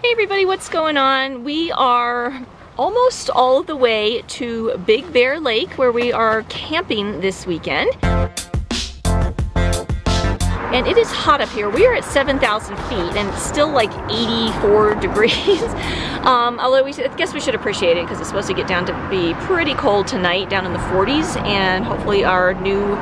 Hey everybody, what's going on? We are almost all the way to Big Bear Lake where we are camping this weekend. And it is hot up here. We are at 7,000 feet and it's still like 84 degrees. Although I guess we should appreciate it because it's supposed to get down to be pretty cold tonight, down in the 40s, and hopefully our new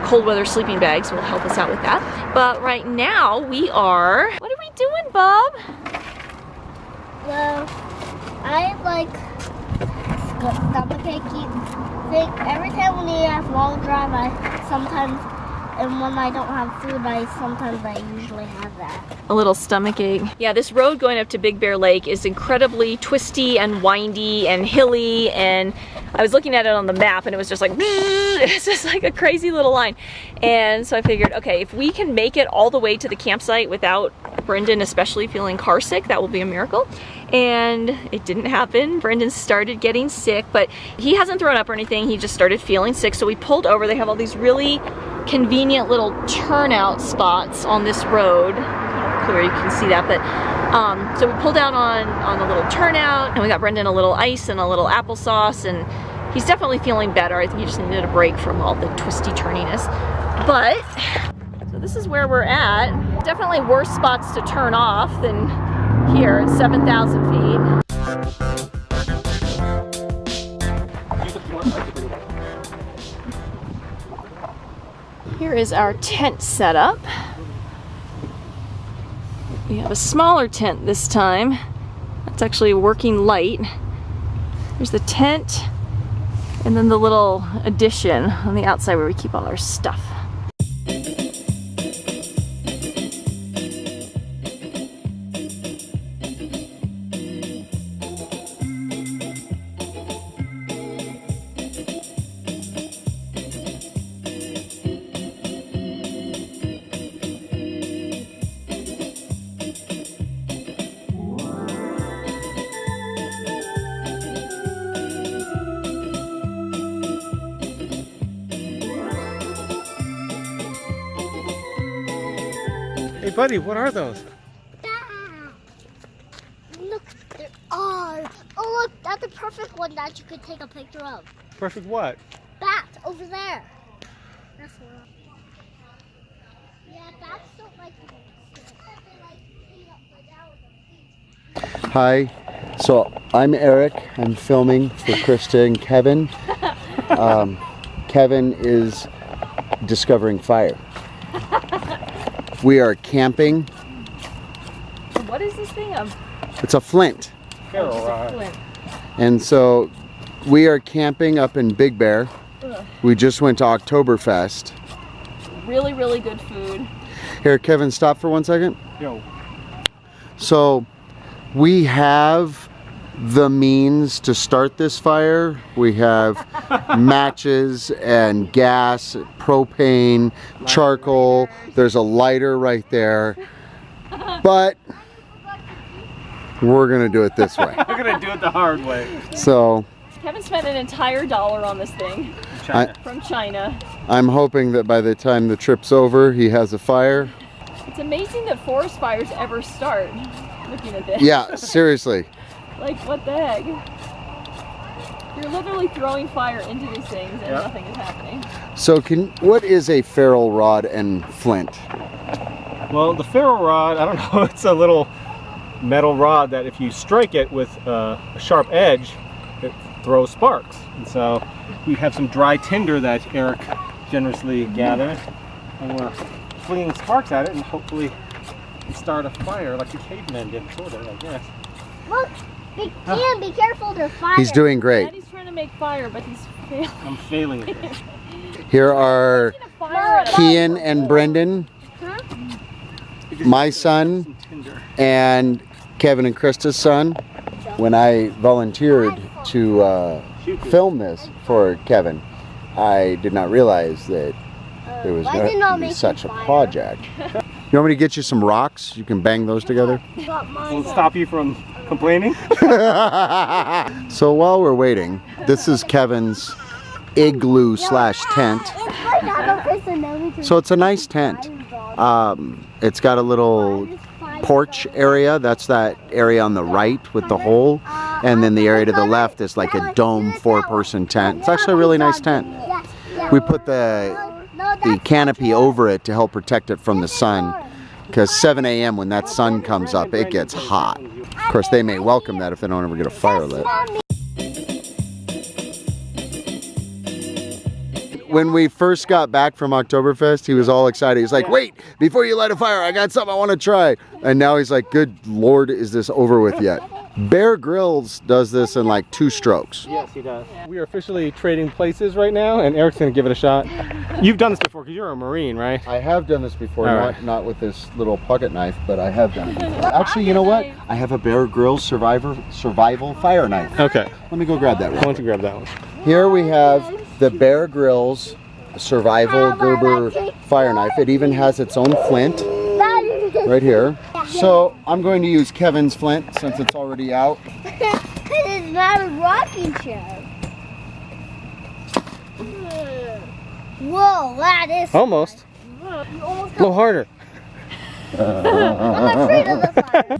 cold weather sleeping bags will help us out with that. But right now we are, what are we doing, Bob? Well, I like stomachache thing. Every time when you have long drive, and when I don't have food, I usually have that. A little stomach ache. Yeah, this road going up to Big Bear Lake is incredibly twisty and windy and hilly, and I was looking at it on the map and it was just like, it's just like a crazy little line. And so I figured, okay, if we can make it all the way to the campsite without Brendan especially feeling car sick, that will be a miracle. And it didn't happen. Brendan started getting sick, but he hasn't thrown up or anything. He just started feeling sick. So we pulled over. They have all these really convenient little turnout spots on this road. Clear, you can see that, but so we pulled out on the little turnout, and we got Brendan a little ice and a little applesauce, and he's definitely feeling better. I think he just needed a break from all the twisty turniness. But so this is where we're at. Definitely worse spots to turn off than here at 7,000 feet. Here is our tent setup. We have a smaller tent this time. That's actually a working light. There's the tent, and then the little addition on the outside where we keep all our stuff. Hey buddy, what are those? Look, there are. Oh look, that's a perfect one that you could take a picture of. Perfect what? Bat over there. That's one. Yeah, that's so like. Hi, so I'm Eric. I'm filming for Krista and Kevin. Kevin is discovering fire. We are camping. What is this thing? It's a flint. Ferro rod. And so we are camping up in Big Bear. Ugh. We just went to Oktoberfest. Really, really good food. Here, Kevin, stop for 1 second. Yo. So we have the means to start this fire. We have matches and gas, propane, charcoal. There's a lighter right there. But we're gonna do it this way. We're gonna do it the hard way. So Kevin spent an entire $1 on this thing from China. I'm hoping that by the time the trip's over, he has a fire. It's amazing that forest fires ever start. Looking at this. Yeah, seriously. Like, what the heck? You're literally throwing fire into these things and nothing is happening. So what is a ferro rod and flint? Well, the ferro rod, I don't know, it's a little metal rod that if you strike it with a sharp edge, it throws sparks. And so we have some dry tinder that Eric generously gathered, and we're flinging sparks at it and hopefully start a fire like the cavemen did, sort of, I guess. Look, be careful, there's fire. He's doing great. Daddy's trying to make fire, but he's failing. I'm failing at this. Here are Kian and Brendan, my son, and Kevin and Krista's son. When I volunteered to film this for Kevin, I did not realize that there was going to be such a project. You want me to get you some rocks? You can bang those together. Will it stop you from complaining? So while we're waiting, this is Kevin's igloo slash tent. So it's a nice tent. It's got a little porch area. That's that area on the right with the hole. And then the area to the left is like a dome 4-person tent. It's actually a really nice tent. We put the canopy over it to help protect it from the sun. Because 7 a.m. when that sun comes up, it gets hot. Of course, they may welcome that if they don't ever get a fire lit. When we first got back from Oktoberfest, he was all excited. He's like, wait, before you light a fire, I got something I want to try. And now he's like, good Lord, is this over with yet? Bear Grylls does this in like 2 strokes. Yes, he does. We are officially trading places right now, and Eric's going to give it a shot. You've done this before because you're a Marine, right? I have done this before, not with this little pocket knife, but I have done it before. Actually, you know what? I have a Bear Grylls survival fire knife. Okay. Let me go grab that one. Why don't you grab that one? Here we have the Bear Grylls survival Gerber fire knife. It even has its own flint right here. So I'm going to use Kevin's flint since it's already out. It's not a rocking chair. Whoa, that is... Almost. A little harder. I'm afraid of the fire.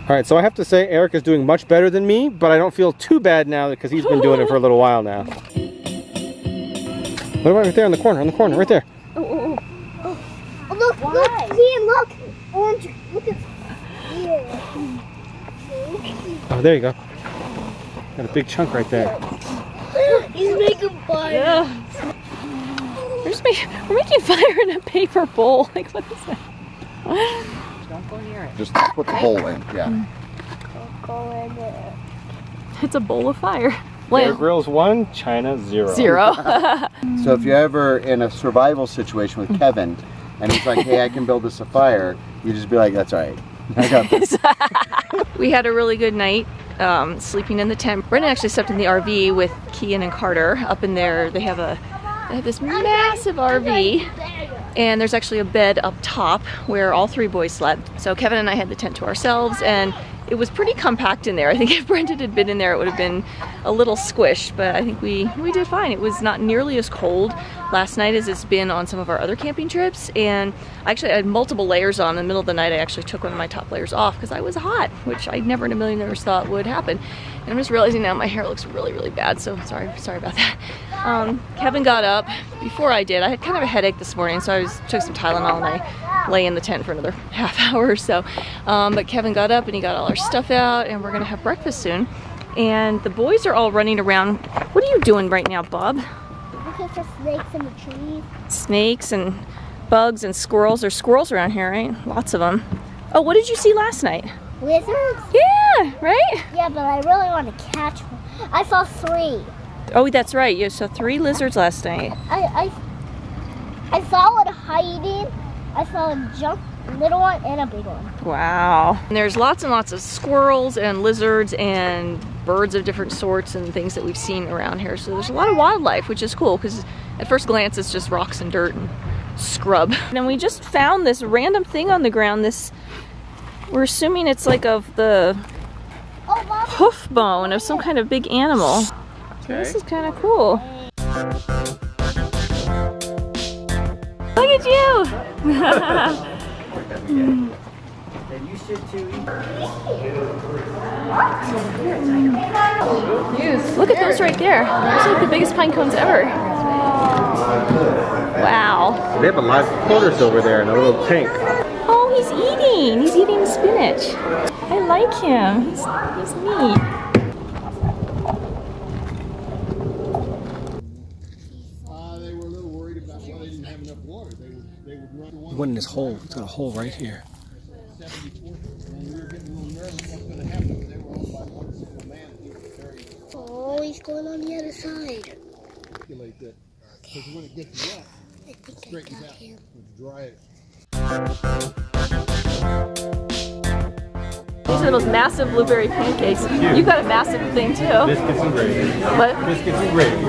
All right, so I have to say Eric is doing much better than me, but I don't feel too bad now because he's been doing it for a little while now. What about right there in the corner, right there? Oh, look, Ian, look. Orange, look at here. Oh, there you go. Got a big chunk right there. He's making fire. Yeah. We're making fire in a paper bowl. Like, what is that? Don't go near it. Just put the bowl in, yeah. Go in there. It's a bowl of fire. Bear Grylls 1, China 0. 0. So if you're ever in a survival situation with Kevin, and he's like, hey, I can build us a fire, you just be like, that's all right. I got this. We had a really good night sleeping in the tent. Brendan actually slept in the RV with Kian and Carter up in there. They have this massive RV, and there's actually a bed up top where all 3 boys slept. So Kevin and I had the tent to ourselves, and it was pretty compact in there. I think if Brendan had been in there, it would have been a little squished, but I think we did fine. It was not nearly as cold last night as it's been on some of our other camping trips, and actually I had multiple layers on. In the middle of the night, I actually took one of my top layers off because I was hot, which I never in a million years thought would happen. And I'm just realizing now my hair looks really, really bad, so sorry about that. Kevin got up before I did. I had kind of a headache this morning, so I took some Tylenol and I lay in the tent for another half hour or so. But Kevin got up and he got all our stuff out, and we're gonna have breakfast soon. And the boys are all running around. What are you doing right now, Bob? Looking for snakes in the trees. Snakes and bugs and squirrels. There's squirrels around here, right? Lots of them. Oh, what did you see last night? Lizards? Yeah, right? Yeah, but I really want to catch one. I saw 3. Oh, that's right. You saw 3 lizards last night. I saw one hiding. I saw a little one and a big one. Wow. And there's lots and lots of squirrels and lizards and birds of different sorts and things that we've seen around here. So there's a lot of wildlife, which is cool because at first glance it's just rocks and dirt and scrub. And then we just found this random thing on the ground. We're assuming it's like of the hoof bone of some kind of big animal. So this is kind of cool. Look at you! Look at those right there. Those are like the biggest pine cones ever. Wow. They have a live tortoise over there in a little tank. Oh, he's eating. He's eating spinach. I like him. He's neat. They were a little worried about why they didn't have enough water. They would run one. It went in this hole. It's got a hole right here. 74, and we were getting a little nervous what's going to happen. They were owned by one single man. He was very Oh, he's going on the other side. calculate that. Because when it gets wet, I think it straightens out. him. It's dry. These are the most massive blueberry pancakes. You got a massive thing too. Biscuits and gravy. What? Biscuits and gravy.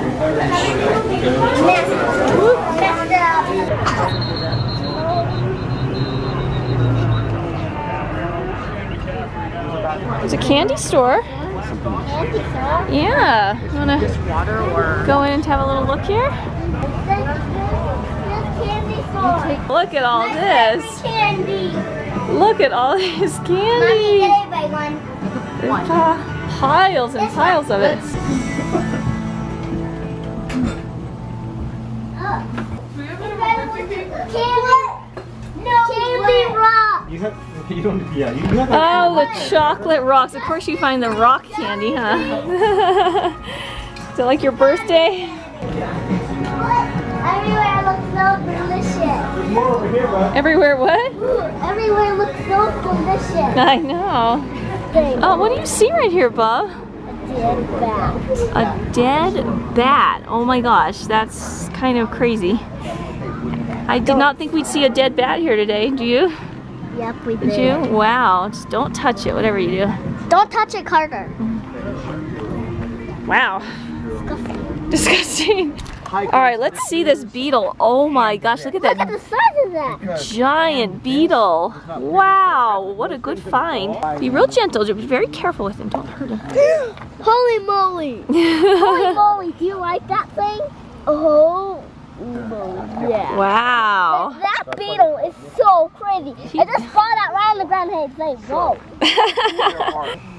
Messed up. There's a candy store. Yeah. You wanna Water or go in and have a little look here? candy store. Look at all My this. favorite candy. Look at all this Mommy, candy. get a big one. There's piles and piles of it. Candy rock. You don't, yeah, you have Oh, the chocolate rocks. Of course you find the rock candy, huh? Is it like your birthday? Everywhere looks so delicious. There's more over here, bud. Everywhere what? Everywhere looks so delicious. I know. Oh, what do you see right here, Bub? Dead bat. A dead bat. Oh my gosh, that's kind of crazy. I did not think we'd see a dead bat here today. Do you? Yep, we Did you? Wow. Just don't touch it, whatever you do. Don't touch it, Carter. Wow. Disgusting. All right, let's see this beetle. Oh my gosh, look at Look at the that size of that. giant beetle. Wow, what a good find. Be real gentle, be very careful with him. Don't hurt him. Holy moly. Holy moly, do you like that thing? Oh, yeah. Wow. That beetle is so crazy. It just fought out right on the ground and it's like, whoa.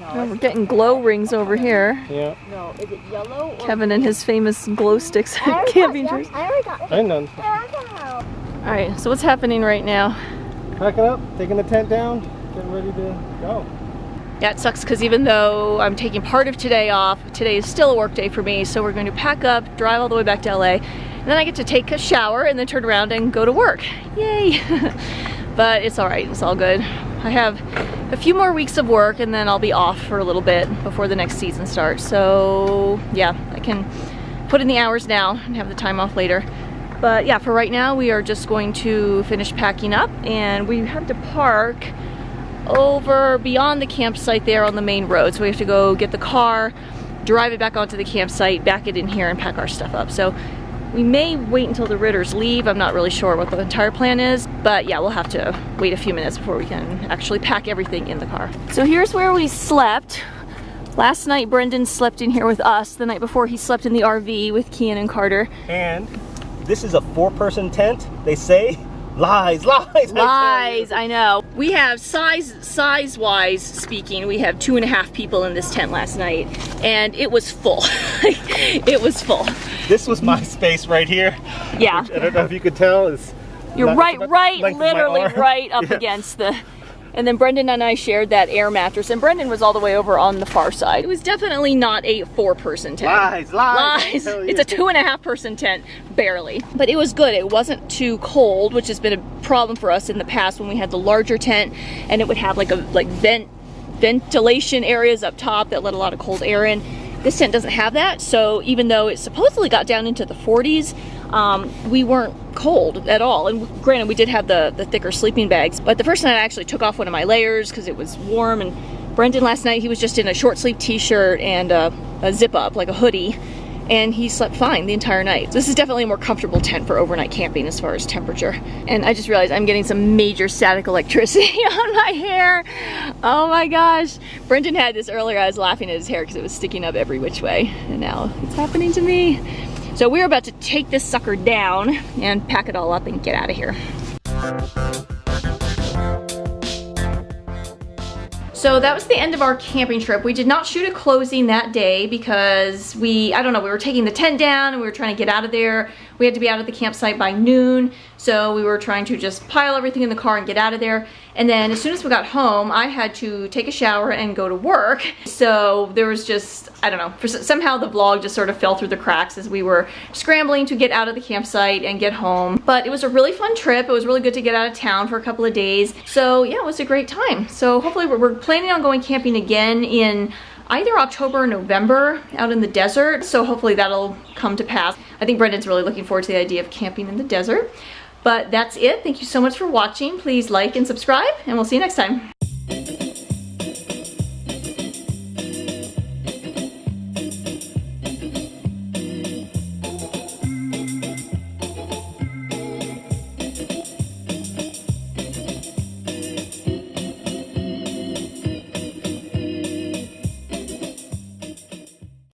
Oh, we're getting glow rings over here. Yeah. No, is it yellow or Kevin and his famous glow sticks I already camping got trees. I already got I know. All right, so what's happening right now? Packing up, taking the tent down, getting ready to go. Yeah, it sucks because even though I'm taking part of today off, today is still a work day for me, so we're going to pack up, drive all the way back to LA, and then I get to take a shower and then turn around and go to work. Yay! But it's all right, it's all good. I have a few more weeks of work and then I'll be off for a little bit before the next season starts. So yeah, I can put in the hours now and have the time off later. But yeah, for right now, we are just going to finish packing up and we have to park over beyond the campsite there on the main road. So we have to go get the car, drive it back onto the campsite, back it in here and pack our stuff up. So we may wait until the Ritters leave. I'm not really sure what the entire plan is, but yeah, we'll have to wait a few minutes before we can actually pack everything in the car. So here's where we slept. Last night, Brendan slept in here with us. The night before, he slept in the RV with Kian and Carter. And this is a 4-person tent, they say. Lies, lies. Lies, I know. We have size-wise speaking, we have 2.5 people in this tent last night, and it was full. It was full. This was my space right here. Yeah. Which I don't know if you could tell is. You're not- right, it's about the length of my literally arm. right up Yeah. against the. And then Brendan and I shared that air mattress, and Brendan was all the way over on the far side. It was definitely not a 4-person tent. Lies, lies. Lies. Hell It's yeah. a 2.5-person tent, barely. But it was good. It wasn't too cold, which has been a problem for us in the past when we had the larger tent, and it would have like ventilation areas up top that let a lot of cold air in. This tent doesn't have that, so even though it supposedly got down into the 40s, we weren't cold at all. And granted, we did have the thicker sleeping bags, but the first night I actually took off one of my layers because it was warm, and Brendan last night, he was just in a short sleeve t-shirt and a zip up, like a hoodie, and he slept fine the entire night. So this is definitely a more comfortable tent for overnight camping as far as temperature. And I just realized I'm getting some major static electricity on my hair. Oh my gosh. Brendan had this earlier. I was laughing at his hair because it was sticking up every which way. And now it's happening to me. So we're about to take this sucker down and pack it all up and get out of here. So that was the end of our camping trip. We did not shoot a closing that day because we were taking the tent down and we were trying to get out of there. We had to be out of the campsite by noon, so we were trying to just pile everything in the car and get out of there. And then as soon as we got home, I had to take a shower and go to work. So there was just, I don't know, somehow the vlog just sort of fell through the cracks as we were scrambling to get out of the campsite and get home. But it was a really fun trip. It was really good to get out of town for a couple of days. So yeah, it was a great time. So hopefully we're planning on going camping again in either October or November out in the desert. So hopefully that'll come to pass. I think Brendan's really looking forward to the idea of camping in the desert. But that's it. Thank you so much for watching. Please like and subscribe, and we'll see you next time.